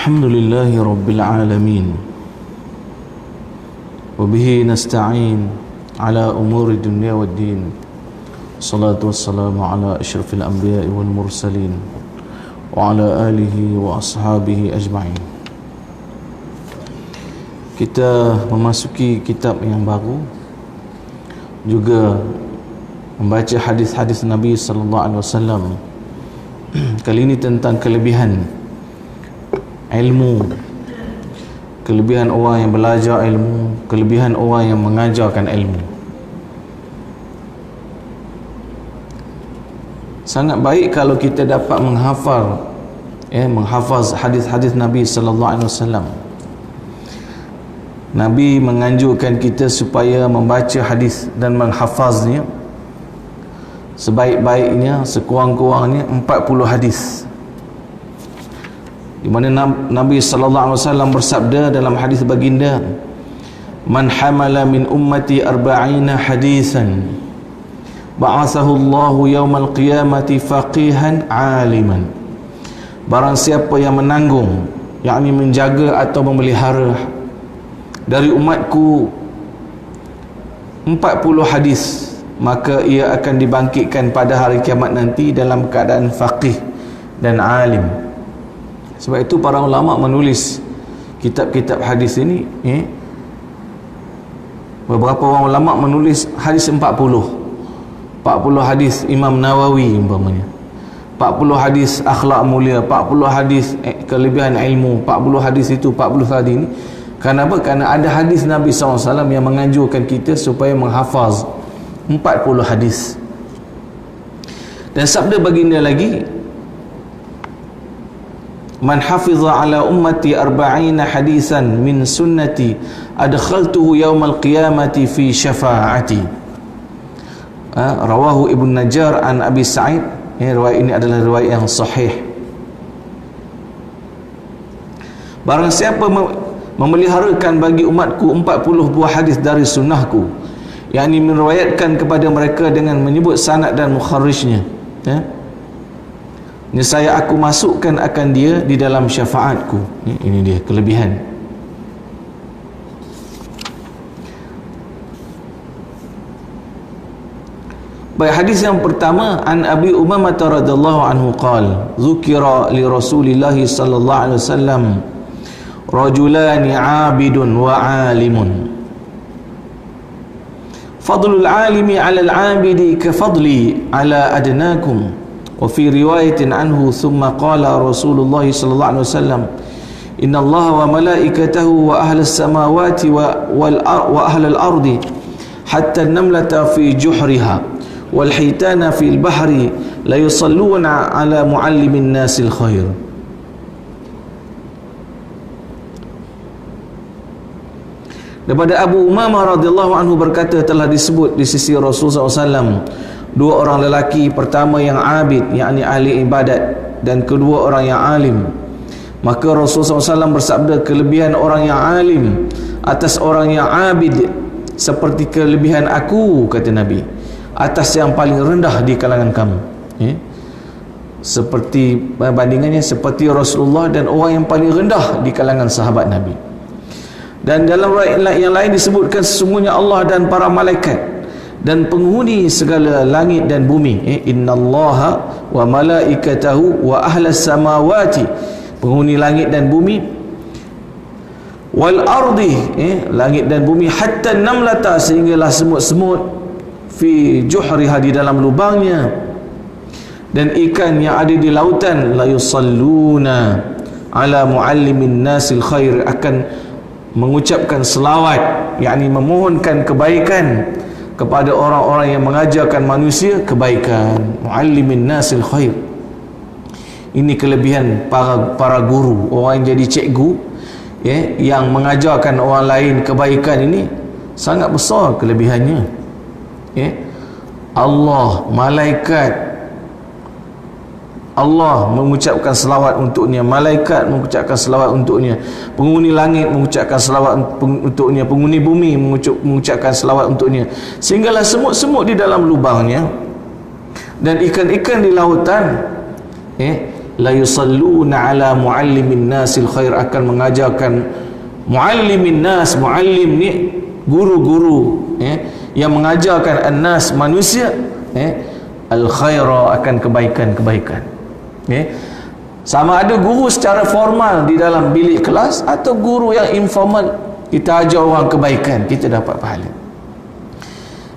Alhamdulillahi Rabbil Alamin, wabihi nasta'in ala umuri dunia wa din. Salatu wassalamu ala ashrafil anbiya'i wal mursalin wa ala alihi wa ashabihi ajma'in. Kita memasuki kitab yang baru, juga membaca hadis-hadis Nabi sallallahu alaihi wasallam. Kali ini tentang kelebihan ilmu, kelebihan orang yang belajar ilmu, kelebihan orang yang mengajarkan ilmu. Sangat baik kalau kita dapat menghafaz hadis-hadis Nabi sallallahu alaihi wasallam. Nabi menganjurkan kita supaya membaca hadis dan menghafaznya sebaik-baiknya, sekurang-kurangnya 40 hadis. Di mana Nabi sallallahu alaihi wasallam bersabda dalam hadis baginda, "Man hamala min ummati 40 hadisan, ba'athahu Allahu yaumal qiyamati faqihan 'aliman." Barang siapa yang menanggung, yakni menjaga atau memelihara dari umatku 40 hadis, maka ia akan dibangkitkan pada hari kiamat nanti dalam keadaan faqih dan alim. Sebab itu para ulama menulis kitab-kitab hadis ini, beberapa orang ulama menulis hadis 40 hadis Imam Nawawi umpamanya, 40 hadis akhlak mulia, 40 hadis kelebihan ilmu, 40 hadis itu, 40 tadi ini. Kenapa? Kerana ada hadis Nabi SAW yang menganjurkan kita supaya menghafaz 40 hadis. Dan sabda baginda lagi, "Man hafiza ala ummati 40 hadisan min sunnati adkhaltuhu yawmal qiyamati fi syafa'ati." Rawahu Ibn Najjar an Abi Sa'id. Riwayat ini adalah riwayat yang sahih. Barang siapa memeliharakan bagi umatku 40 buah hadis dari sunnahku, yakni meriwayatkan kepada mereka dengan menyebut sanad dan mukharrijnya, nescaya aku masukkan akan dia di dalam syafaatku. Ini dia kelebihan. Baik, hadis yang pertama, an Abi Umamah radhiyallahu anhu qala, "Dzukira li Rasulillah sallallahu alaihi wasallam rajulani 'abidun wa 'alimun. Fadlul 'alimi 'ala al-'abidi ka fadli 'ala adnakum." Wa fi riwayatin anhu thumma qala Rasulullah sallallahu alaihi wasallam, "Inna Allah wa malaikatahu wa ahlas samawati wa ahlal ardi hatta an-namlata fi juhriha wal hitana fil bahri la yusalluna ala muallimin nasil khair." Daripada Abu Umamah radhiyallahu anhu berkata, telah disebut di sisi Rasulullah SAW dua orang lelaki, pertama yang abid, yakni ahli ibadat, dan kedua orang yang alim. Maka Rasulullah SAW bersabda, kelebihan orang yang alim atas orang yang abid seperti kelebihan aku, kata Nabi, atas yang paling rendah di kalangan kamu. Seperti bandingannya seperti Rasulullah dan orang yang paling rendah di kalangan sahabat Nabi. Dan dalam riwayat yang lain disebutkan, sesungguhnya Allah dan para malaikat dan penghuni segala langit dan bumi, innallaha wa malaikatahu wa ahlas samawati, penghuni langit dan bumi, wal ardi, langit dan bumi, hatta namlata, sehinggalah semut-semut, fi juhriha, di dalam lubangnya, dan ikan yang ada di lautan, la yusalluna ala muallimin nasil khair, akan mengucapkan selawat, yakni memohonkan kebaikan kepada orang-orang yang mengajarkan manusia kebaikan, muallimin nasil khair. Ini kelebihan para guru, orang yang jadi cikgu, yang mengajarkan orang lain kebaikan, ini sangat besar kelebihannya. Allah, malaikat, Allah mengucapkan selawat untuknya, malaikat mengucapkan selawat untuknya, penghuni langit mengucapkan selawat untuknya, penghuni bumi mengucapkan selawat untuknya, sehinggalah semut-semut di dalam lubangnya dan ikan-ikan di lautan la yusalluna ala muallimin nasil khair, akan mengajarkan muallimin nas, muallim ni guru-guru yang mengajarkan an-nas manusia al khaira, akan kebaikan-kebaikan. Sama ada guru secara formal di dalam bilik kelas atau guru yang informal, kita ajar orang kebaikan, kita dapat pahala.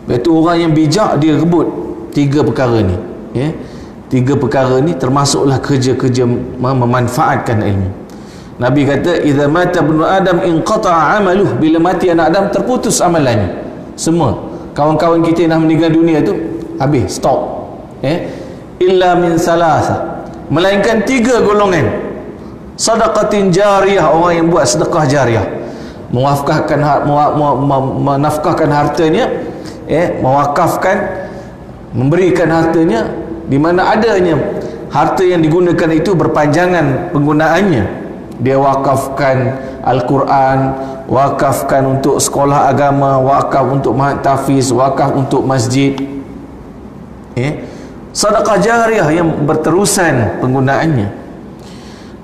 Betul, orang yang bijak dia rebut tiga perkara ni. Tiga perkara ni termasuklah kerja-kerja memanfaatkan ilmu. Nabi kata idza mata ibnu adam inqata'a amaluh, bila mati anak Adam terputus amalannya. Semua kawan-kawan kita yang dah meninggal dunia tu habis, stop. Illa min salasa, melainkan tiga golongan. Sadaqatin jariyah, orang yang buat sedekah jariah, menafkahkan hartanya, mewakafkan, memberikan hartanya, di mana adanya harta yang digunakan itu berpanjangan penggunaannya. Dia wakafkan Al-Quran, wakafkan untuk sekolah agama, wakaf untuk mahat tahfiz, wakaf untuk masjid. Sedekah jariah yang berterusan penggunaannya.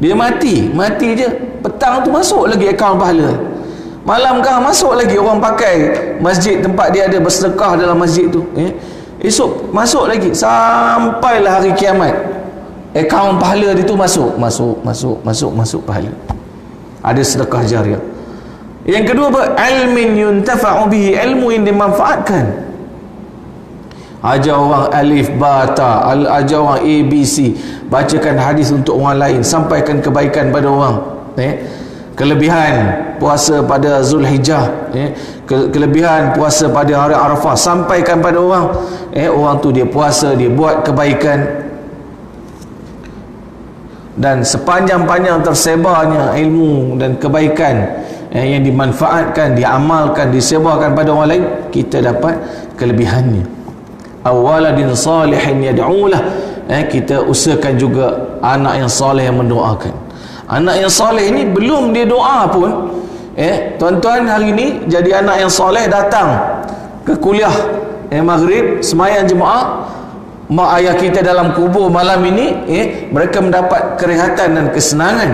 Dia mati je, petang tu masuk lagi akaun pahala, malam kah masuk lagi orang pakai masjid tempat dia ada bersedekah dalam masjid tu, esok masuk lagi, sampailah hari kiamat akaun pahala dia tu masuk pahala. Ada sedekah jariah. Yang kedua apa? Ilmin yuntafa'u bihi, ilmu yang dimanfaatkan. Ajar orang alif ba ta, ajar orang ABC, bacakan hadis untuk orang lain, sampaikan kebaikan pada orang. Kelebihan puasa pada Zulhijjah, kelebihan puasa pada hari Arafah, sampaikan pada orang. Orang tu dia puasa, dia buat kebaikan. Dan sepanjang-panjang tersebarnya ilmu dan kebaikan yang dimanfaatkan, diamalkan, disebarkan pada orang lain, kita dapat kelebihannya. Awaladin salihin yad'ulah, kita usahakan juga anak yang soleh yang mendoakan. Anak yang soleh ini belum dia doa pun, tuan-tuan hari ini jadi anak yang soleh, datang ke kuliah maghrib, semayang jemaah, mak ayah kita dalam kubur malam ini, mereka mendapat kerehatan dan kesenangan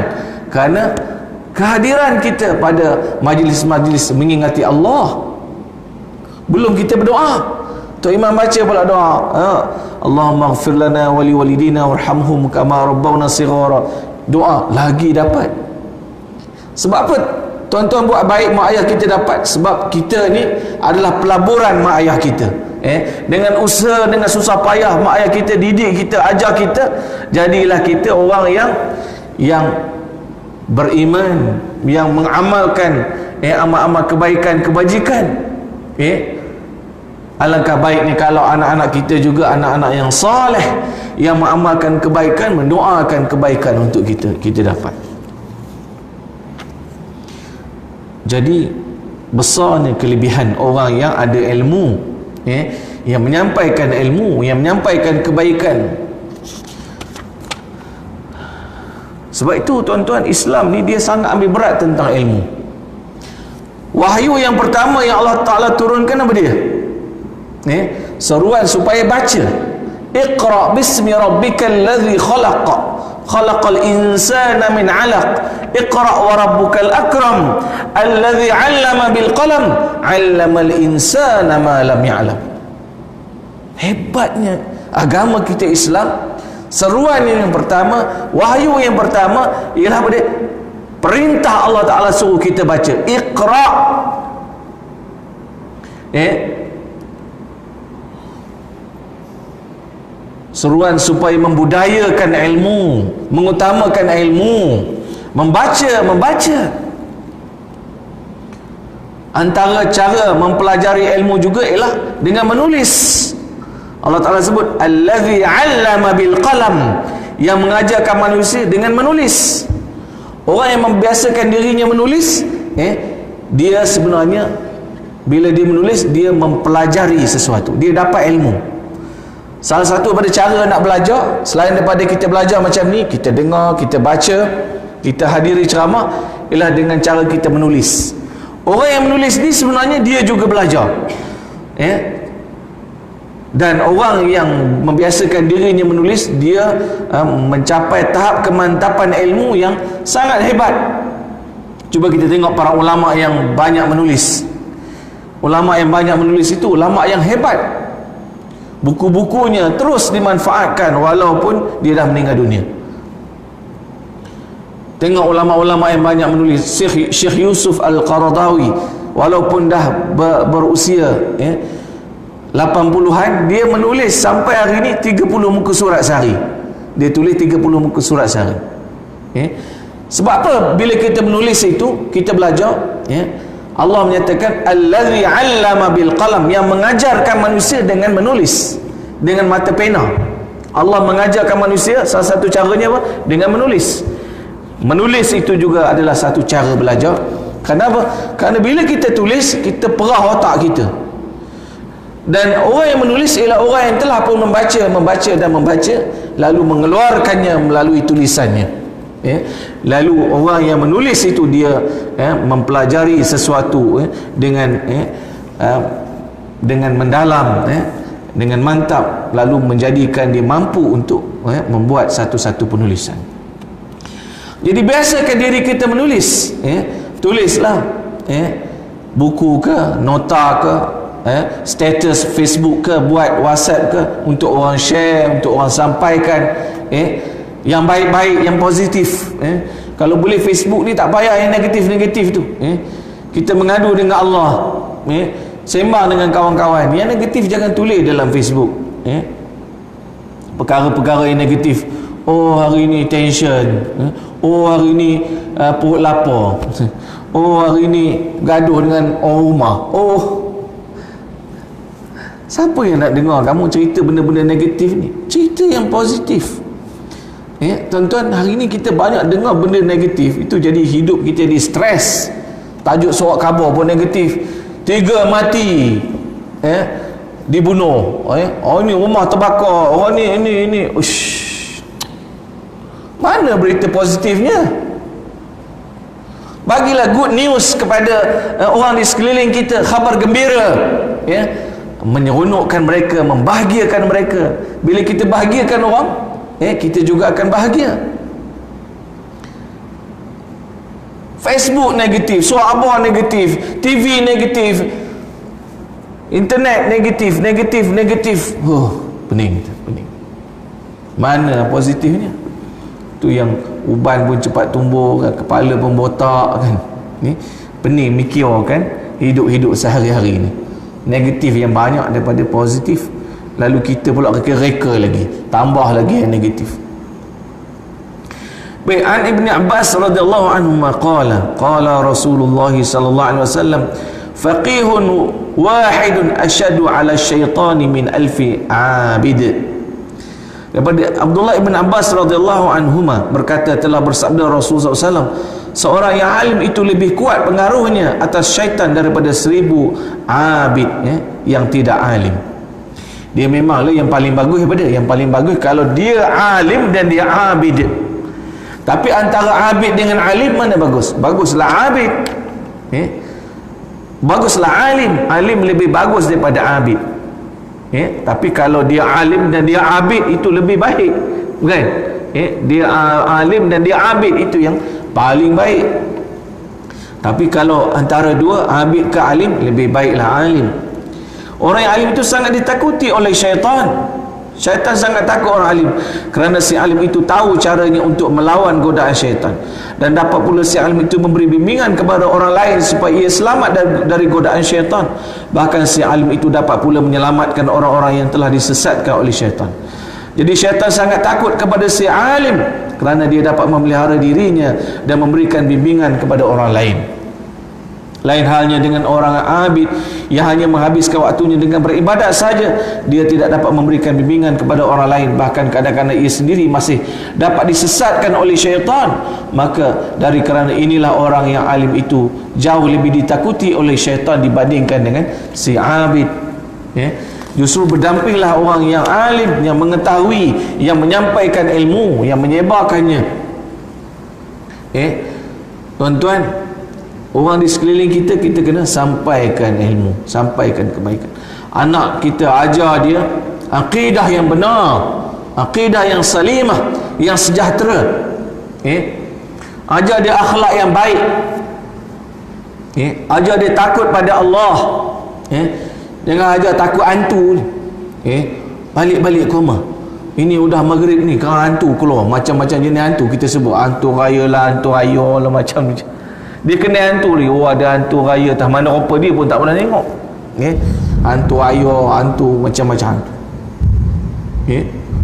kerana kehadiran kita pada majlis-majlis mengingati Allah. Belum kita berdoa, Tok Imam baca pula doa, Allahumma ighfir lana wa li walidina warhamhum kama rabbawna shighara. Doa lagi dapat. Sebab apa tuan-tuan buat baik mak ayah kita dapat? Sebab kita ni adalah pelaburan mak ayah kita. Dengan usaha, dengan susah payah mak ayah kita didik kita, ajar kita, jadilah kita orang yang beriman, yang mengamalkan amal-amal kebaikan, kebajikan. Alangkah baiknya kalau anak-anak kita juga anak-anak yang soleh, yang mengamalkan kebaikan, mendoakan kebaikan untuk kita dapat. Jadi besarnya kelebihan orang yang ada ilmu, yang menyampaikan ilmu, yang menyampaikan kebaikan. Sebab itu tuan-tuan, Islam ni dia sangat ambil berat tentang ilmu. Wahyu yang pertama yang Allah Ta'ala turunkan apa dia? Seruan supaya baca. Iqra bismi rabbikal ladzi khalaq, khalaqal insana min 'alaq, iqra wa rabbukal akram alladzi 'allama bil qalam 'allamal insana ma lam ya'lam. Hebatnya agama kita Islam. Seruan yang pertama, wahyu yang pertama ialah apa dia? Perintah Allah Ta'ala suruh kita baca, Iqra. Seruan supaya membudayakan ilmu, mengutamakan ilmu, membaca. Antara cara mempelajari ilmu juga ialah dengan menulis. Allah Ta'ala sebut allazi 'allama bil qalam, yang mengajarkan manusia dengan menulis. Orang yang membiasakan dirinya menulis, dia sebenarnya bila dia menulis, dia mempelajari sesuatu, dia dapat ilmu. Salah satu pada cara nak belajar, selain daripada kita belajar macam ni, kita dengar, kita baca, kita hadiri ceramah, ialah dengan cara kita menulis. Orang yang menulis ni sebenarnya dia juga belajar. Dan orang yang membiasakan dirinya menulis, dia mencapai tahap kemantapan ilmu yang sangat hebat. Cuba kita tengok para ulama yang banyak menulis. Ulama yang banyak menulis itu ulama yang hebat. Buku-bukunya terus dimanfaatkan walaupun dia dah meninggal dunia. Tengok ulama-ulama yang banyak menulis. Syekh Yusuf Al-Qaradawi, walaupun dah berusia 80-an, dia menulis sampai hari ini 30 muka surat sehari. Dia tulis 30 muka surat sehari. Sebab apa? Bila kita menulis itu, kita belajar, Allah menyatakan allazi 'allama bil qalam, yang mengajarkan manusia dengan menulis, dengan mata pena. Allah mengajarkan manusia, salah satu caranya apa? Dengan menulis. Menulis itu juga adalah satu cara belajar. Kenapa? Kerana bila kita tulis, kita perah otak kita. Dan orang yang menulis ialah orang yang telah pun membaca, lalu mengeluarkannya melalui tulisannya. Lalu orang yang menulis itu dia mempelajari sesuatu dengan mendalam, dengan mantap, lalu menjadikan dia mampu untuk membuat satu-satu penulisan. Jadi biasakan diri kita menulis, tulislah buku ke, nota ke, status Facebook ke, buat WhatsApp ke, untuk orang share, untuk orang sampaikan yang baik-baik, yang positif. Kalau boleh Facebook ni tak payah yang negatif-negatif tu. Kita mengadu dengan Allah, sembang dengan kawan-kawan. Yang negatif jangan tulis dalam Facebook. Perkara-perkara yang negatif. Oh, hari ni tension. Oh, hari ni perut lapar. Oh, hari ni gaduh dengan orang rumah. Oh, siapa yang nak dengar kamu cerita benda-benda negatif ni? Cerita yang positif. Tuan-tuan, hari ni kita banyak dengar benda negatif. Itu jadi hidup kita jadi stres. Tajuk surat khabar pun negatif. 3 mati, dibunuh. Oh, ni rumah terbakar. Oh, ni. Ush. Mana berita positifnya? Bagilah good news kepada orang di sekeliling kita, khabar gembira, menyeronokkan mereka, membahagiakan mereka. Bila kita bahagiakan orang, kita juga akan bahagia. Facebook negatif, surat khabar negatif, TV negatif, internet negatif. Pening. Mana positifnya? Tu yang uban pun cepat tumbuh kan, kepala pun botak kan. Ni pening mikir kan hidup sehari-hari ni. Negatif yang banyak daripada positif. Lalu kita pula reka lagi, tambah lagi yang negatif. Baik, an Ibn Abbas radhiyallahu anhu qala Rasulullah sallallahu alaihi wasallam, faqihun wahidun asyadu ala syaitani min alfi abid. Daripada Abdullah ibn Abbas radhiyallahu anhuma berkata, telah bersabda Rasulullah SAW, seorang yang alim itu lebih kuat pengaruhnya atas syaitan daripada 1000 abid yang tidak alim. Dia memanglah yang paling bagus daripada yang paling bagus kalau dia alim dan dia abid. Tapi antara abid dengan alim mana bagus? Baguslah abid. Baguslah alim. Alim lebih bagus daripada abid. Tapi kalau dia alim dan dia abid itu lebih baik, kan? Dia alim dan dia abid itu yang paling baik. Tapi kalau antara dua, abid ke alim, lebih baiklah alim. Orang yang alim itu sangat ditakuti oleh syaitan. Syaitan sangat takut orang alim, kerana si alim itu tahu caranya untuk melawan godaan syaitan, dan dapat pula si alim itu memberi bimbingan kepada orang lain supaya ia selamat dari godaan syaitan. Bahkan si alim itu dapat pula menyelamatkan orang-orang yang telah disesatkan oleh syaitan. Jadi syaitan sangat takut kepada si alim kerana dia dapat memelihara dirinya dan memberikan bimbingan kepada orang lain. Lain halnya dengan orang abid yang hanya menghabiskan waktunya dengan beribadat saja, dia tidak dapat memberikan bimbingan kepada orang lain, bahkan kadang-kadang ia sendiri masih dapat disesatkan oleh syaitan. Maka dari kerana inilah orang yang alim itu jauh lebih ditakuti oleh syaitan dibandingkan dengan si abid. Justru berdampinglah orang yang alim, yang mengetahui, yang menyampaikan ilmu, yang menyebarkannya. Tuan-tuan, orang di sekeliling kita, kita kena sampaikan ilmu, sampaikan kebaikan. Anak kita ajar dia akidah yang benar, akidah yang salimah, yang sejahtera. Ajar dia akhlak yang baik. Ajar dia takut pada Allah. Jangan ajar takut hantu. Balik-balik koma. Ini udah maghrib ni, kalau hantu keluar, macam-macam jenis hantu kita sebut, hantu raya lah, hantu raya lah, macam-macam. Dia kena hantu ni, oh ada hantu raya, tak mana rupa dia pun tak pernah tengok. Hantu raya, hantu macam-macam hantu.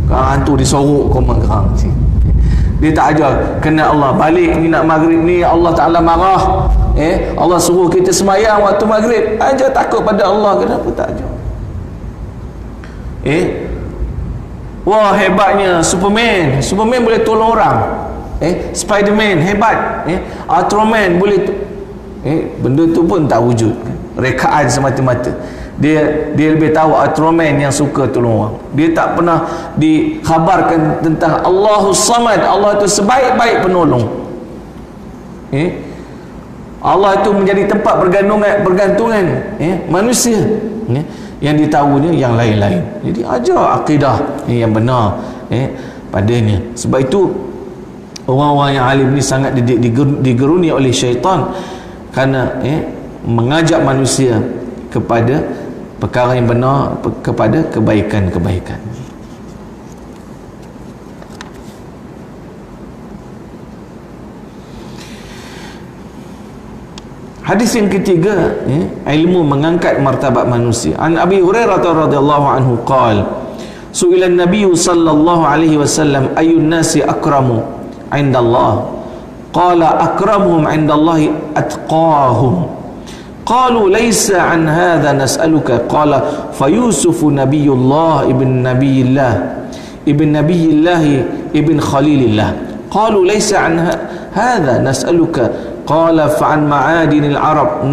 Kalau hantu disorok koma gerang. Dia tak ajar kena Allah. Balik ni nak maghrib ni, Allah Ta'ala marah. Allah suruh kita semayang waktu maghrib, ajar takut pada Allah. Kenapa tak ajar? Wah, hebatnya Superman. Superman boleh tolong orang. Spiderman hebat. Ultraman boleh benda tu pun tak wujud. Rekaan semata-mata. Dia lebih tahu Ultraman yang suka tolong orang. Dia tak pernah dikhabarkan tentang Allahus Samad. Allah itu sebaik-baik penolong. Allah itu menjadi tempat bergantungan manusia. Yang ditahunya yang lain-lain. Jadi ajar akidah yang benar padanya. Sebab itu orang-orang yang alim ni sangat digeruni oleh syaitan, kerana mengajak manusia kepada perkara yang benar, kepada kebaikan-kebaikan. Hadis yang ketiga, ilmu mengangkat martabat manusia. An Abi Hurairah radhiyallahu anhu qala, su'ila an-nabiy sallallahu alaihi wasallam ayyun nasi akramu 'inda Allah? Qala akramuhum 'inda Allah atqahum. Qalu laysa 'an hadha nas'aluka. Qala fa Yusuf nabiyullah ibn nabiyillah ibn khalilillah. Qalu laysa 'an hadha nas'aluka. Qala fa'an ma'adinil Arab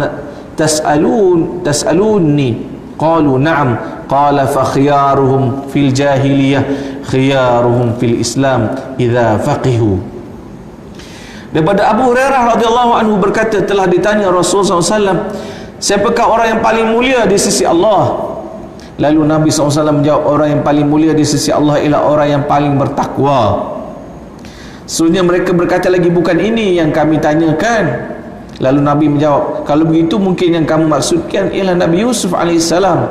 tas'alunni. Qalu na'am. Qala fa khiyaruhum fil jahiliyah khiyaruhum fil Islam idza faqihu. Daripada Abu Hurairah radhiyallahu anhu berkata, telah ditanya Rasulullah SAW, siapakah orang yang paling mulia di sisi Allah? Lalu Nabi SAW menjawab, orang yang paling mulia di sisi Allah ialah orang yang paling bertakwa. Sebenarnya mereka berkata lagi, bukan ini yang kami tanyakan. Lalu Nabi menjawab, kalau begitu mungkin yang kamu maksudkan ialah Nabi Yusuf alaihissalam,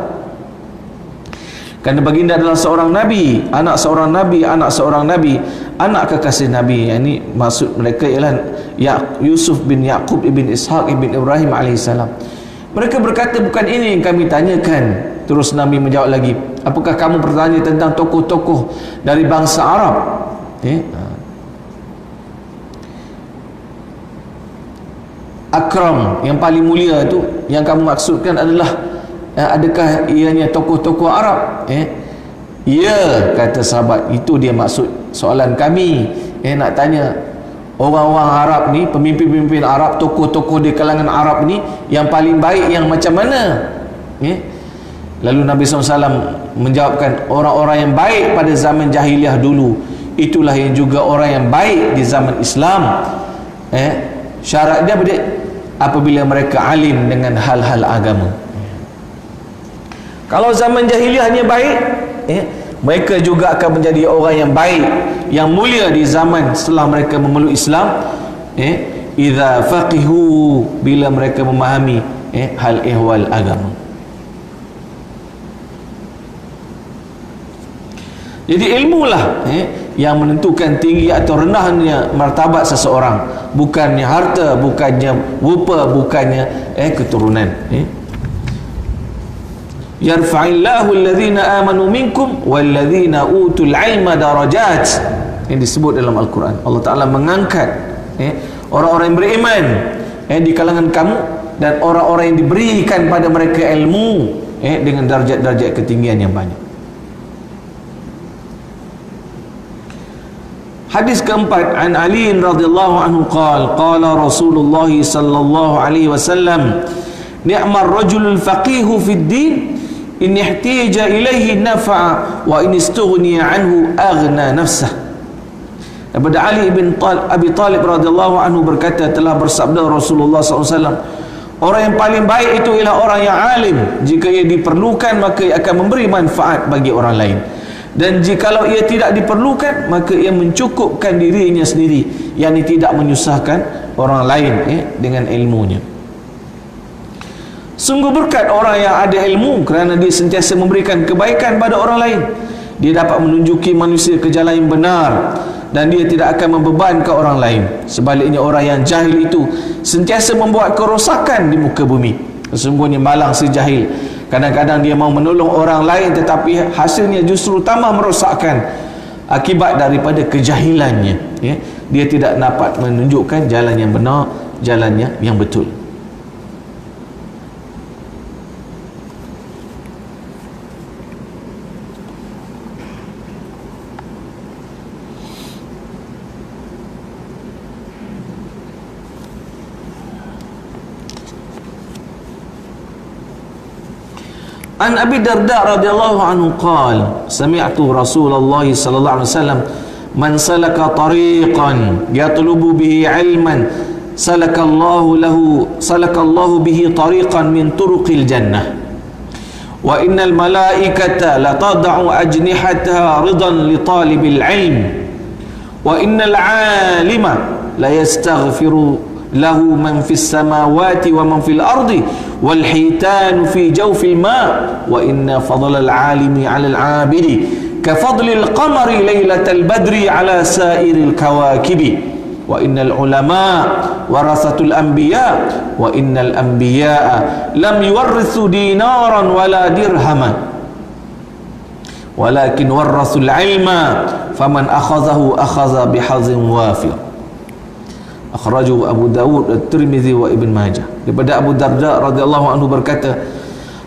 kerana baginda adalah seorang Nabi, anak seorang Nabi, anak seorang Nabi, anak kekasih Nabi. Yang ini maksud mereka ialah Yusuf bin Yaqub ibn Ishaq ibn Ibrahim alaihissalam. Mereka berkata, bukan ini yang kami tanyakan. Terus Nabi menjawab lagi, apakah kamu bertanya tentang tokoh-tokoh dari bangsa Arab? Akram, yang paling mulia tu yang kamu maksudkan adalah adakah ianya tokoh-tokoh Arab? Ya, kata sahabat, itu dia maksud soalan kami. Nak tanya orang-orang Arab ni, pemimpin-pemimpin Arab, tokoh-tokoh di kalangan Arab ni yang paling baik yang macam mana? Lalu Nabi SAW menjawabkan, orang-orang yang baik pada zaman jahiliah dulu, itulah yang juga orang yang baik di zaman Islam. Syarat dia apabila mereka alim dengan hal-hal agama. Kalau zaman jahiliahnya baik, mereka juga akan menjadi orang yang baik, yang mulia di zaman setelah mereka memeluk Islam. Idza faqihu, bila mereka memahami hal ehwal agama. Jadi ilmulah yang menentukan tinggi atau rendahnya martabat seseorang, bukannya harta, bukannya rupa, bukannya keturunan. Yarfa'illahu alladhina amanu minkum walladhina utul ilma darajat. Ini disebut dalam Al-Quran. Allah Ta'ala mengangkat orang-orang yang beriman di kalangan kamu, dan orang-orang yang diberikan pada mereka ilmu dengan darjat-darjat ketinggian yang banyak. Hadis keempat, an Ali radhiyallahu anhu qala Rasulullah sallallahu alaihi wasallam, ni'mar rajulul faqihu fid din in ihtija ilaihi nafa'a wa in istughniya anhu aghna nafsah. Daripada Ali bin Abi Talib radhiyallahu anhu berkata, telah bersabda Rasulullah SAW, Orang yang paling baik itu ialah orang yang alim. Jika ia diperlukan, maka ia akan memberi manfaat bagi orang lain. Dan jikalau ia tidak diperlukan, maka ia mencukupkan dirinya sendiri, yakni tidak menyusahkan orang lain dengan ilmunya. Sungguh berkat orang yang ada ilmu, kerana dia sentiasa memberikan kebaikan pada orang lain. Dia dapat menunjuki manusia ke jalan yang benar, dan dia tidak akan membebankan orang lain. Sebaliknya, orang yang jahil itu sentiasa membuat kerosakan di muka bumi. Sesungguhnya malang si jahil, kadang-kadang dia mau menolong orang lain, tetapi hasilnya justru tambah merosakkan akibat daripada kejahilannya. Dia tidak dapat menunjukkan jalan yang benar, jalannya yang betul. An Abi Darda radhiyallahu anhu qala sami'tu Rasulullah sallallahu alaihi wasallam man salaka tariqan yatlubu bihi ilman salakallahu bihi tariqan min turuqil jannah wa innal malaikata la tad'u ajnihataha ridan li talibil ilm wa innal 'alima la yastaghfiru lahu man fis samawati wa man fil ardi wal hitan fi jawfil ma wa inna fadlal alimi 'alal 'abidi ka fadlil qamari lailatal badri 'ala sairil kawakibi wa innal ulama warasatul anbiya wa innal anbiya'a lam yuwarrithu dinaran wala dirhaman walakin warasul ilma faman akhazahu akhaza bihazin wafir. Akhrajahu Abu Dawud, At-Tirmizi wa Ibn Majah. Daripada Abu Darda radhiyallahu anhu berkata,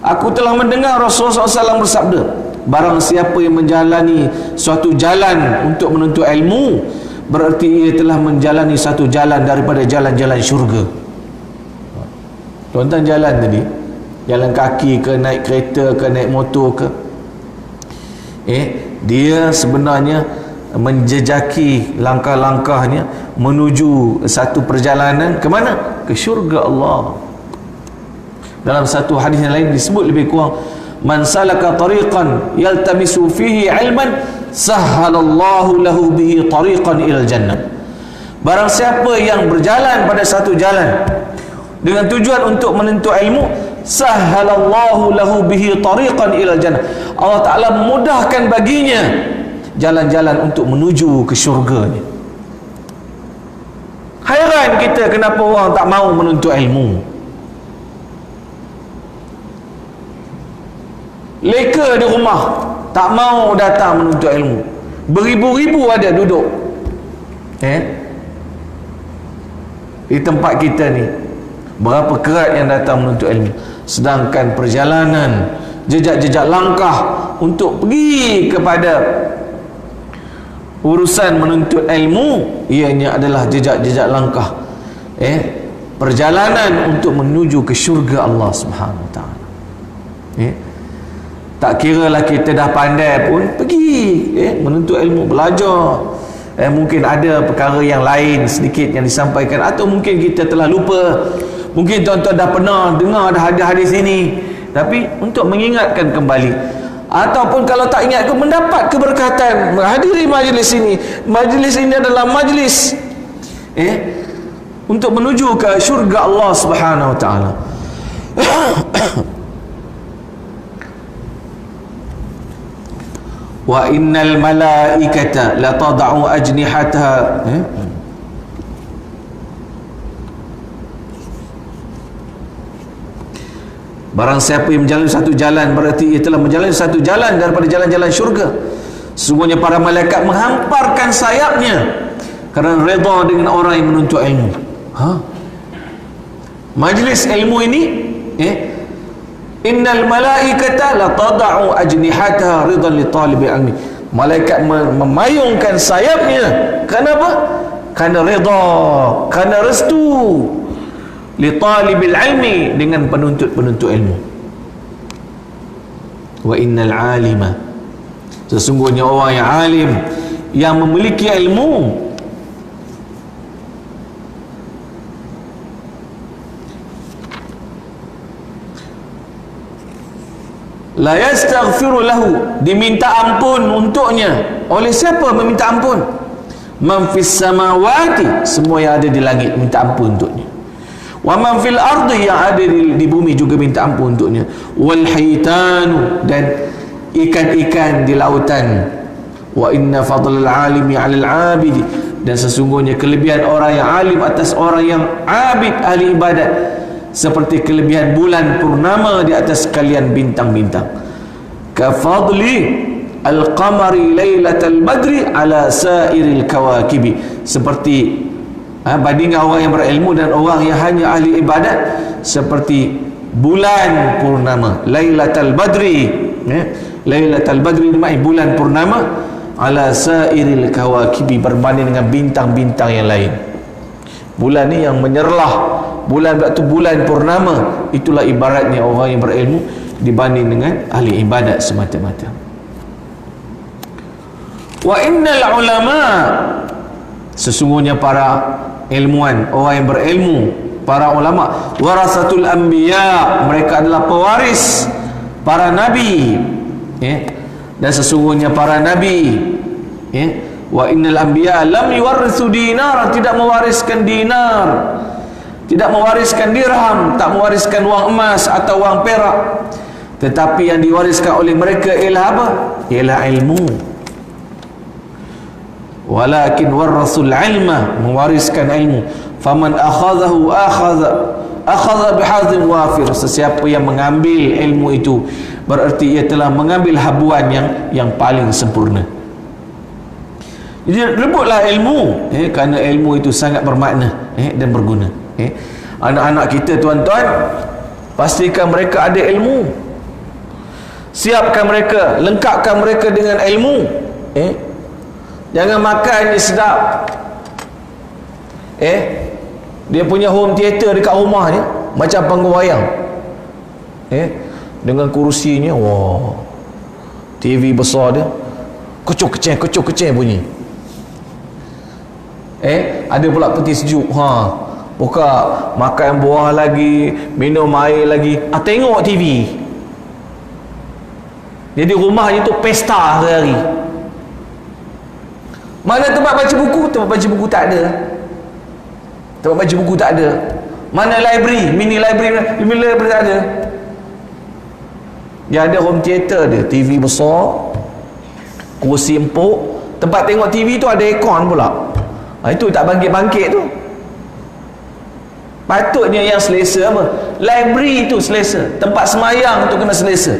aku telah mendengar Rasulullah SAW bersabda, barang siapa yang menjalani suatu jalan untuk menuntut ilmu, berarti ia telah menjalani satu jalan daripada jalan-jalan syurga. Tuan-tuan jalan tadi, jalan kaki ke, naik kereta ke, naik motor ke, dia sebenarnya menjejaki langkah-langkahnya menuju satu perjalanan ke mana? Ke syurga Allah. Dalam satu hadis yang lain disebut lebih kurang, man salaka tariqan yaltamisu fihi ilman sahhalallahu lahu bihi tariqan ilal jannah. Barang siapa yang berjalan pada satu jalan dengan tujuan untuk menuntut ilmu, sahhalallahu lahu bihi tariqan ilal jannah, Allah Ta'ala memudahkan baginya jalan-jalan untuk menuju ke syurga ni. Hairan kita kenapa orang tak mau menuntut ilmu. Leka di rumah, tak mau datang menuntut ilmu. Beribu-ribu ada duduk di tempat kita ni. Berapa kerat yang datang menuntut ilmu, sedangkan perjalanan, jejak-jejak langkah untuk pergi kepada urusan menuntut ilmu, ianya adalah jejak-jejak langkah perjalanan untuk menuju ke syurga Allah Subhanahu Wa Taala. Tak kiralah kita dah pandai pun, pergi menuntut ilmu, belajar. Mungkin ada perkara yang lain sedikit yang disampaikan, atau mungkin kita telah lupa. Mungkin tuan-tuan dah pernah dengar dah hadis-hadis ini, tapi untuk mengingatkan kembali, ataupun kalau tak ingat, mendapat keberkatan menghadiri majlis ini. Majlis ini adalah majlis untuk menuju ke syurga Allah Subhanahu Wa Taala. Wa innal malaikata la tad'u ajnihataha barang siapa yang menjalani satu jalan, berarti ia telah menjalani satu jalan daripada jalan-jalan syurga. Sesungguhnya para malaikat menghamparkan sayapnya kerana redha dengan orang yang menuntut ilmu. Majlis ilmu ini, innal malaikata la tad'u ajnihataha ridan li talibil ilmi. Malaikat memayungkan sayapnya. Kenapa? Kerana redha, kerana restu li talibil ilmi, dengan penuntut-penuntut ilmu. Wa innal alima, sesungguhnya orang yang alim, yang memiliki ilmu, La yastaghfiru lahu, diminta ampun untuknya. Oleh siapa meminta ampun? Man fis samawati, semua yang ada di langit minta ampun untuknya. Wa man fil ardi, yang ada di bumi juga minta ampun untuknya. Wal haitanu, dan ikan-ikan di lautan. Wa inna fadlal alimi 'alal 'abidi, dan sesungguhnya kelebihan orang yang alim atas orang yang abid, ahli ibadat, seperti kelebihan bulan purnama di atas kalian bintang-bintang. Ka fadli al-qamari lailatal badri ala sairil kawakibi, seperti bandingkan orang yang berilmu dan orang yang hanya ahli ibadat, seperti bulan purnama, lailatul badri, lailatul badri maknanya bulan purnama, ala sairil kawakibi, berbanding dengan bintang-bintang yang lain. Bulan ni yang menyerlah, bulan waktu bulan purnama, itulah ibaratnya orang yang berilmu dibanding dengan ahli ibadat semata-mata. Wa innal ulama, sesungguhnya para ilmuwan, orang yang berilmu, para ulama, warasatul anbiya, mereka adalah pewaris para nabi, dan sesungguhnya para nabi, wa innal anbiya lam yuwarrithu dinar, tidak mewariskan dinar, tidak mewariskan dirham, tak mewariskan wang emas atau wang perak, tetapi yang diwariskan oleh mereka ialah apa? Ialah ilmu. Walakin warasul ilma, mewariskan ilmu. Faman akhadhahu akhadha bihadzin wafir, sesiapa yang mengambil ilmu itu berarti ia telah mengambil habuan yang paling sempurna. Jadi rebutlah ilmu, kerana ilmu itu sangat bermakna dan berguna. Anak-anak kita, tuan-tuan, pastikan mereka ada ilmu, siapkan mereka, lengkapkan mereka dengan ilmu. Jangan makan ni sedap, dia punya home theater dekat rumahnya macam panggung wayang, dengan kursinya, wah, TV besar dia, kucuk keceng bunyi. Ada pula peti sejuk, buka, makan buah lagi, minum air lagi, tengok TV. Jadi rumahnya tu pesta hari-hari. Mana tempat baca buku? Tempat baca buku tak ada. Tempat baca buku tak ada. Mana library? Mini library tak ada. Dia ada home theater dia, TV besar, kursi empuk. Tempat tengok TV tu ada aircon pula. Itu tak bangkit-bangkit tu. Patutnya yang selesa apa? Library tu selesa. Tempat semayang tu kena selesa.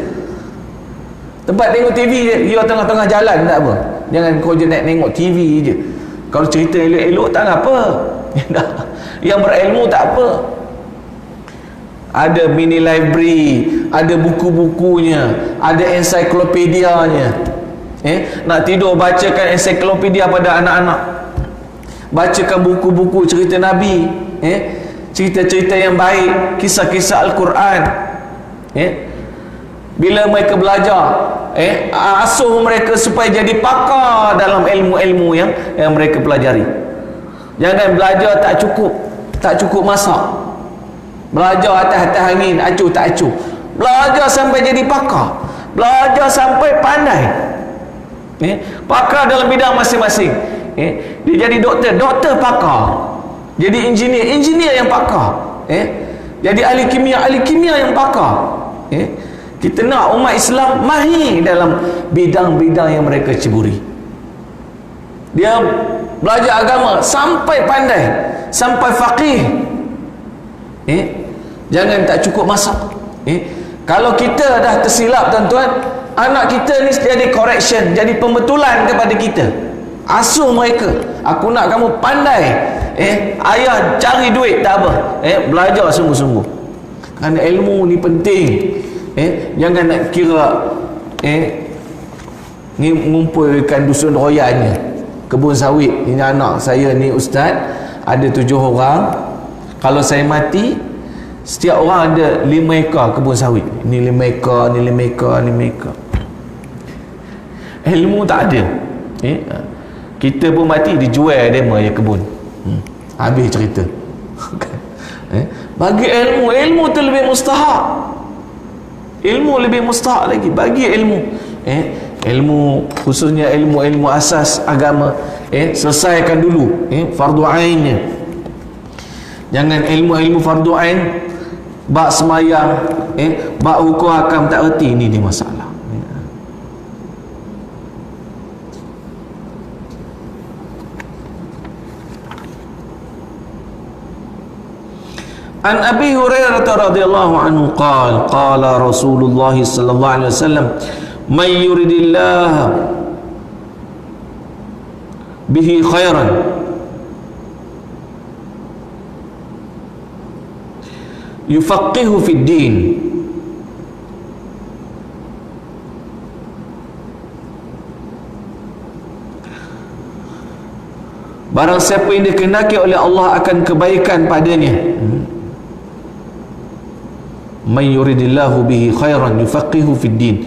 Tempat tengok TV dia tengah-tengah jalan tak apa. Jangan kau je nak tengok TV je. Kalau cerita elok-elok tak apa. Yang berilmu tak apa. Ada mini library, ada buku-bukunya, ada ensiklopedianya. Nak tidur bacakan ensiklopedia pada anak-anak. Bacakan buku-buku cerita Nabi, cerita-cerita yang baik, kisah-kisah Al-Quran. Bila mereka belajar, asuh mereka supaya jadi pakar dalam ilmu-ilmu yang mereka pelajari. Jangan belajar tak cukup masak, belajar atas angin, acuh tak acuh. Belajar sampai jadi pakar, belajar sampai pandai, pakar dalam bidang masing-masing. Dia jadi doktor pakar, jadi engineer yang pakar, jadi ahli kimia yang pakar. Kita nak umat Islam mahir dalam bidang-bidang yang mereka ceburi. Dia belajar agama sampai pandai, sampai faqih. Jangan tak cukup masak. Kalau kita dah tersilap, tuan-tuan, anak kita ni jadi correction, jadi pembetulan kepada kita. Asuh mereka, aku nak kamu pandai. Ayah cari duit tak apa, belajar sungguh-sungguh. Kerana ilmu ni penting. Jangan nak kira ni mengumpulkan dusun royannya, kebun sawit. Ini anak saya ni ustaz, ada 7 orang. Kalau saya mati, setiap orang ada 5 ekar kebun sawit. Ni 5 ekar, ni 5 ekar, ni 5 ekar. Ilmu tak ada. Kita pun mati, dijual dema je kebun. Habis cerita. Bagi ilmu tu lebih mustahak. ilmu lebih mustahak lagi. Bagi ilmu, ilmu khususnya ilmu asas agama, selesaikan dulu fardu ainnya. Jangan ilmu fardu ain bab semayang, bab hukum hakam tak erti, ini dia masalah. An Abi Hurairah radhiyallahu anhu qala Rasulullah sallallahu alaihi wasallam, "Man yuridillah bihi khairan yufaqihu fid din." Barang siapa yang dikehendaki oleh Allah akan kebaikan padanya, man yuridillahu bihi khairan yufaqihu fid din.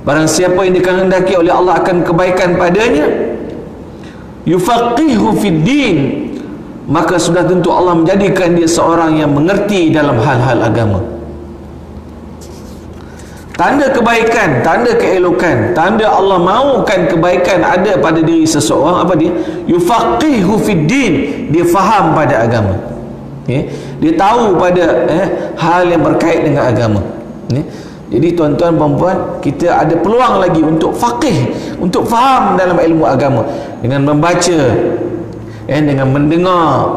Barang siapa yang dikehendaki oleh Allah akan kebaikan padanya, yufaqihu fid din, maka sudah tentu Allah menjadikan dia seorang yang mengerti dalam hal-hal agama. Tanda kebaikan, tanda keelokan, tanda Allah mahukan kebaikan ada pada diri seseorang, apa dia? Yufaqihu fid din, dia faham pada agama. Dia tahu pada hal yang berkait dengan agama. Jadi tuan-tuan dan puan-puan, kita ada peluang lagi untuk faqih, untuk faham dalam ilmu agama, dengan membaca, dengan mendengar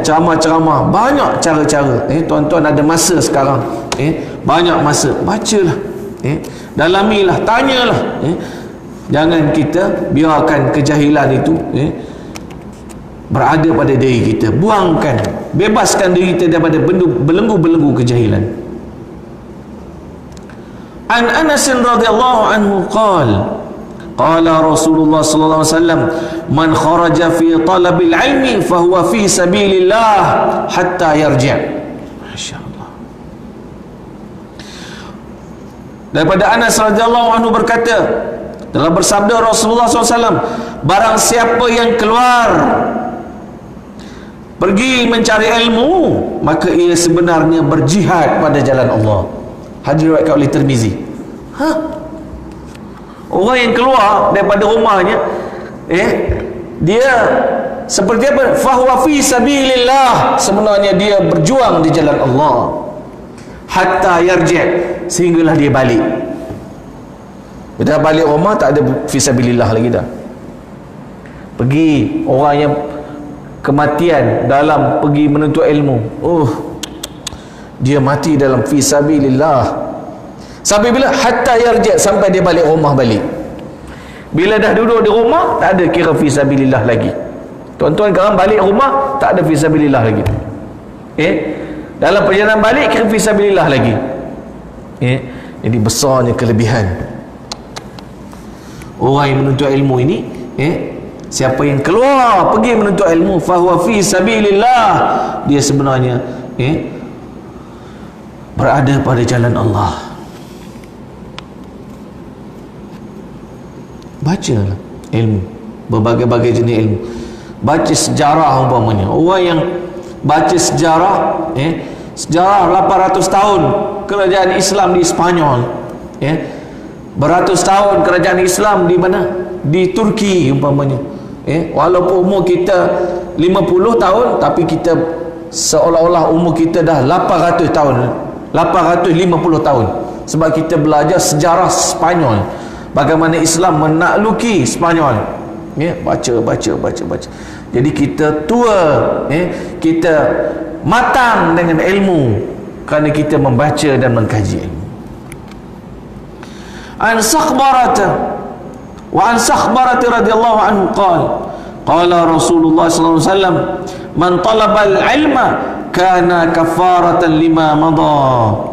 ceramah-ceramah. Banyak cara-cara. Tuan-tuan ada masa sekarang, banyak masa, bacalah, dalamilah, tanyalah. Jangan kita biarkan kejahilan itu berada pada diri kita. Buangkan, bebaskan diri kita daripada belenggu-belenggu kejahilan. An Anas radhiyallahu anhu qala Rasulullah sallallahu alaihi wasallam, "Man kharaja fi talabil ilmi fahuwa fi sabilillah hatta yarji'." Masyaallah. Daripada Anas radhiyallahu anhu berkata, telah bersabda Rasulullah SAW, barang siapa yang keluar pergi mencari ilmu, maka ia sebenarnya berjihad pada jalan Allah. Hadis riwayatkan oleh Tirmizi. Orang yang keluar daripada rumahnya, dia seperti apa? Fahuwa fi sabilillah, sebenarnya dia berjuang di jalan Allah. Hatta yarji', sehinggalah dia balik. Dia dah balik rumah, tak ada fisabilillah lagi dah. Pergi, orang yang kematian dalam pergi menuntut ilmu, dia mati dalam fisabilillah. Sampai bila? Hatta yarji', sampai dia balik rumah balik. Bila dah duduk di rumah, tak ada kira fisabilillah lagi. Tuan-tuan sekarang balik rumah, tak ada fisabilillah lagi. Dalam perjalanan balik, kira fisabilillah lagi. Jadi besarnya kelebihan orang yang menuntut ilmu ini. Siapa yang keluar pergi menuntut ilmu, fahuwa fi sabilillah, dia sebenarnya berada pada jalan Allah. Bacalah ilmu, berbagai-bagai jenis ilmu. Baca sejarah umpamanya. Orang yang baca sejarah, sejarah 800 tahun kerajaan Islam di Spanyol, beratus tahun kerajaan Islam di mana? Di Turki umpamanya. Walaupun umur kita 50 tahun, tapi kita seolah-olah umur kita dah 800 tahun, 850 tahun, sebab kita belajar sejarah Spanyol, bagaimana Islam menakluki Spanyol. Baca. Jadi kita tua, kita matang dengan ilmu kerana kita membaca dan mengkaji ilmu. An Sakhbarah radhiyallahu anhu qala Rasulullah sallallahu alaihi wasallam, man talaba al-ilma kana kafaratan lima madha.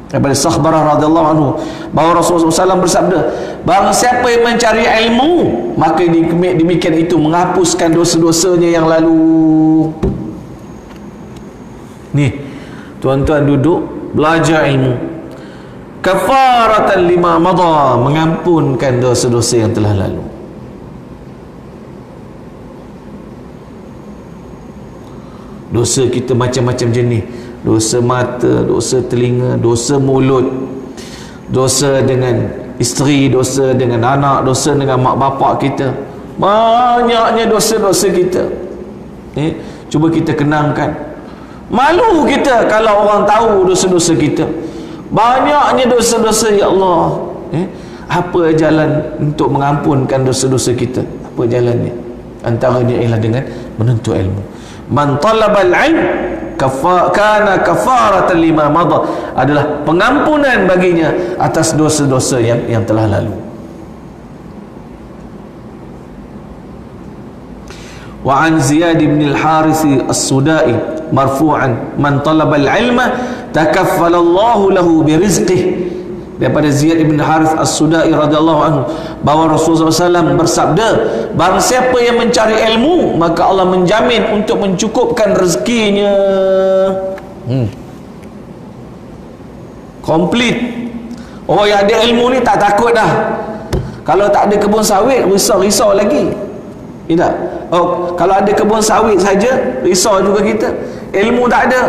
Daripada Sakhbarah radhiyallahu anhu bahawa Rasulullah SAW bersabda, barang siapa yang mencari ilmu, maka demikian itu menghapuskan dosa-dosanya yang lalu. Ni tuan-tuan duduk belajar ilmu, kafaratan lima madha, mengampunkan dosa-dosa yang telah lalu. Dosa kita macam-macam jenis. dosa mata, dosa telinga, dosa mulut, dosa dengan isteri, dosa dengan anak, dosa dengan mak bapak kita. Banyaknya dosa-dosa kita. Cuba kita kenangkan. Malu kita kalau orang tahu dosa-dosa kita. Banyaknya dosa-dosa, ya Allah. Apa jalan untuk mengampunkan dosa-dosa kita? Apa jalannya? Antaranya ialah dengan menuntut ilmu. Man talabal ilm kana kafaratan lima madha, adalah pengampunan baginya atas dosa-dosa yang telah lalu. Wa an Ziyad bin al-Harith as-Sudai marfu'an man talabal ilma takaffala Allah lahu birizqihi, daripada Ziyad bin Harith as-Sudai radhiyallahu anhu, bahawa Rasulullah SAW bersabda, barang siapa yang mencari ilmu maka Allah menjamin untuk mencukupkan rezekinya. Komplit. Orang yang ada ilmu ni tak takut dah. Kalau tak ada kebun sawit, risau lagi. Tidak. Kalau ada kebun sawit saja, risau juga kita. Ilmu tak ada.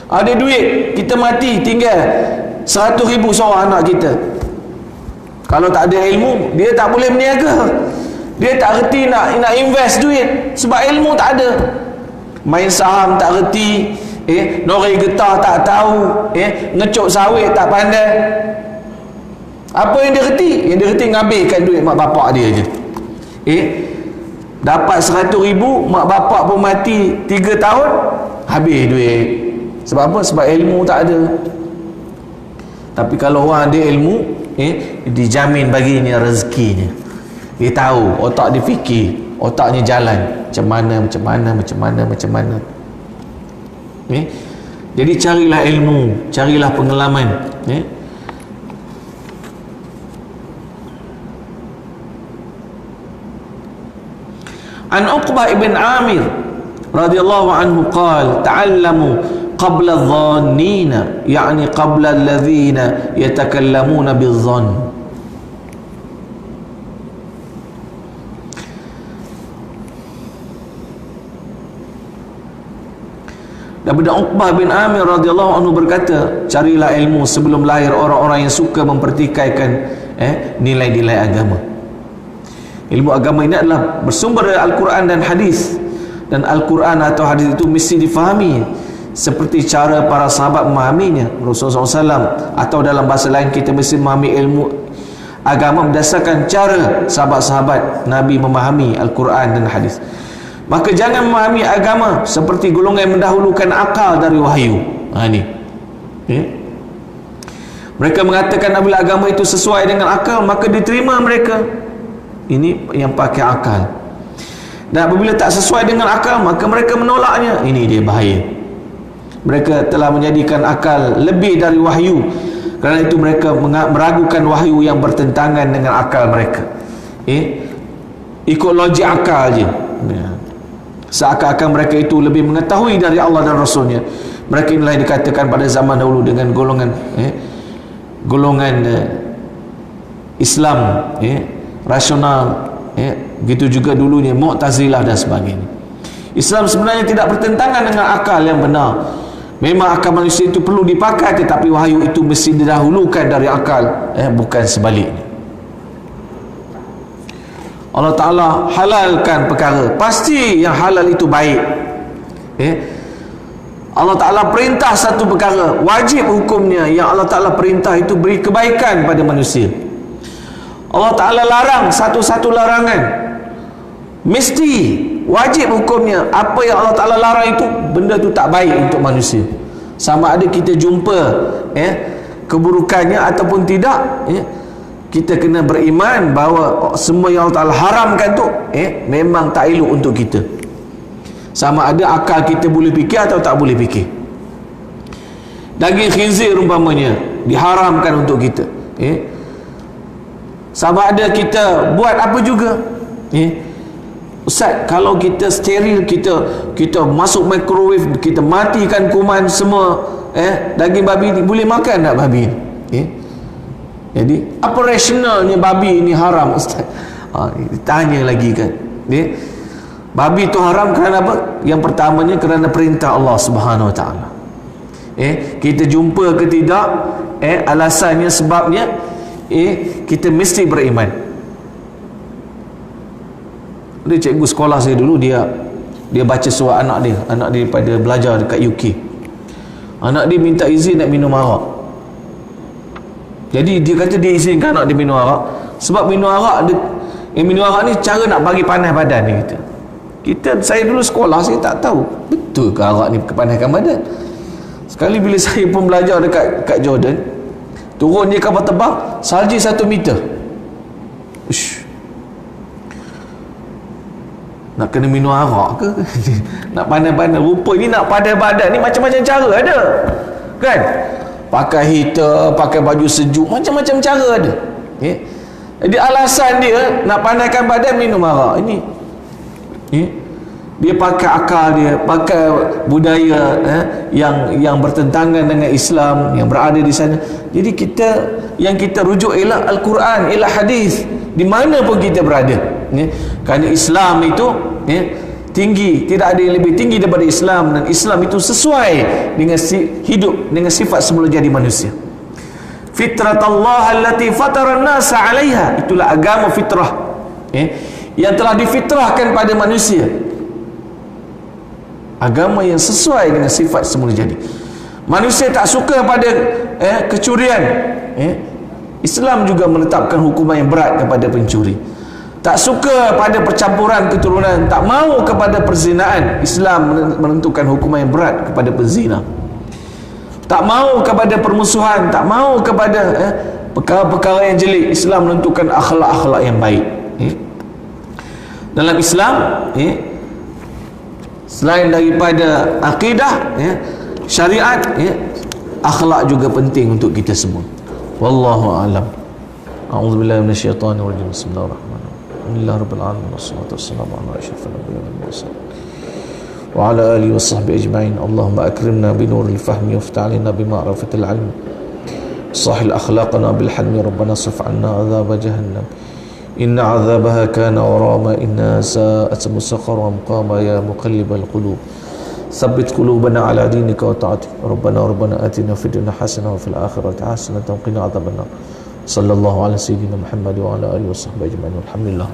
Ada duit, kita mati tinggal 100,000 seorang anak kita. Kalau tak ada ilmu, dia tak boleh berniaga. Dia tak reti nak invest duit, sebab ilmu tak ada. Main saham tak reti, norei getah tak tahu, ngecuk sawit tak pandai. Apa yang dia reti? Yang dia reti ngabihkan duit mak bapak dia je. Dapat 100,000, mak bapak pun mati 3 tahun, habis duit. Sebab apa? Sebab ilmu tak ada. Tapi kalau orang ada ilmu, dijamin baginya rezekinya. Dia tahu, otak dia fikir, otaknya jalan macam mana. Jadi carilah ilmu, carilah pengalaman. An Uqbah ibn Amir radhiyallahu anhu qala ta'allamu qabla adh-dhannina, yani qabla alladhina yatakallamuna bil-dhann. Daripada Uqbah bin Amir radhiyallahu anhu berkata, carilah ilmu sebelum lahir orang-orang yang suka mempertikaikan nilai-nilai agama. Ilmu agama ini adalah bersumber dari Al-Quran dan hadis, dan Al-Quran atau hadis itu mesti difahami seperti cara para sahabat memahaminya. Rasulullah SAW, atau dalam bahasa lain, kita mesti memahami ilmu agama berdasarkan cara sahabat-sahabat Nabi memahami Al-Quran dan hadis. Maka jangan memahami agama seperti golongan yang mendahulukan akal dari wahyu. Ini mereka mengatakan apabila agama itu sesuai dengan akal, maka diterima mereka. Ini yang pakai akal. Dan apabila tak sesuai dengan akal, maka mereka menolaknya. Ini dia bahaya. Mereka telah menjadikan akal lebih dari wahyu. Kerana itu mereka meragukan wahyu yang bertentangan dengan akal mereka. Ikut logik akal je. Seakan-akan mereka itu lebih mengetahui dari Allah dan Rasulnya. Mereka inilah yang dikatakan pada zaman dahulu dengan golongan Islam rasional, begitu juga dulunya Mu'tazilah dan sebagainya. Islam sebenarnya tidak bertentangan dengan akal yang benar. Memang akal manusia itu perlu dipakai, tetapi wahyu itu mesti didahulukan dari akal, bukan sebaliknya. Allah Ta'ala halalkan perkara, pasti yang halal itu baik. Allah Ta'ala perintah satu perkara, wajib hukumnya. Yang Allah Ta'ala perintah itu beri kebaikan pada manusia. Allah Ta'ala larang satu-satu larangan, mesti wajib hukumnya. Apa yang Allah Ta'ala larang itu, benda itu tak baik untuk manusia. Sama ada kita jumpa keburukannya ataupun tidak, kita kena beriman bahawa semua yang Allah Ta'ala haramkan tu memang tak elok untuk kita. Sama ada akal kita boleh fikir atau tak boleh fikir. Daging khinzir umpamanya diharamkan untuk kita. Sama ada kita buat apa juga. Ustaz, kalau kita steril, kita masuk microwave, kita matikan kuman semua, daging babi ni boleh makan tak babi ni? Jadi apa rasionalnya babi ni haram, Ustaz? Tanya lagi kan. Babi tu haram kerana apa? Yang pertamanya kerana perintah Allah Subhanahu Wa Taala. kita jumpa ke tidak, alasannya, sebabnya, kita mesti beriman. Ada cikgu sekolah saya dulu, dia baca surat anak dia pada belajar dekat UK. Anak dia minta izin nak minum arak. Jadi dia kata dia izinkan anak dia minum arak sebab minum arak ni cara nak bagi panas badan ni. Saya dulu sekolah, saya tak tahu betul ke arak ni kepanaskan badan. Sekali bila saya pun belajar dekat Jordan, turun dia kapal terbang salji 1 meter. Ush. Nak kena minum arak ke? Nak panas-panas. Rupanya nak panas badan ni macam-macam cara ada, kan? Pakai heater, pakai baju sejuk, macam-macam cara ada. Jadi alasan dia nak panaskan badan minum arak. Ini dia pakai akal dia, pakai budaya yang bertentangan dengan Islam yang berada di sana. Jadi yang kita rujuk ialah Al-Quran, ialah hadis, di mana pun kita berada. Kerana Islam itu tinggi, tidak ada yang lebih tinggi daripada Islam, dan Islam itu sesuai dengan hidup dengan sifat semula jadi manusia. Fitratullah allati fatara an-nasa 'alaiha, itulah agama fitrah, yang telah difitrahkan pada manusia. Agama yang sesuai dengan sifat semula jadi. Manusia tak suka pada kecurian, Islam juga menetapkan hukuman yang berat kepada pencuri. Tak suka pada percampuran keturunan, tak mau kepada perzinaan, Islam menentukan hukuman yang berat kepada penzina. Tak mau kepada permusuhan, tak mau kepada perkara-perkara yang jelek, Islam menentukan akhlak-akhlak yang baik. Dalam Islam, selain daripada akidah, syariat, akhlak juga penting untuk kita semua. Wallahu a'lam. A'udzubillahi minasyaitonir rajim. Bismillahirrahmanirrahim. Alhamdulillah rabbil alamin, wassalatu wassalamu ala asyrafil anbiya'i wal mursalin wa ala alihi washabbihi ajma'in. Allahumma akrimna bi nuril fahmi waftah 'alaina bi ma'rifatil 'ilm, sahhil akhlaqana bil halmi, rabbana srif 'anna 'adzab jahannam inna 'adzabaha kana gharama inna sa'at mustaqarra muqama ya muqallibal qulub tsabbit qulubana 'ala dinika wa ta'atik. Rabbana atina fid dunya hasanah wa fil akhirati hasanah wa qina 'adzabannar. Sallallahu ala sayyidina Muhammad wa ala alihi washabbihi ajma'in. Alhamdulillah.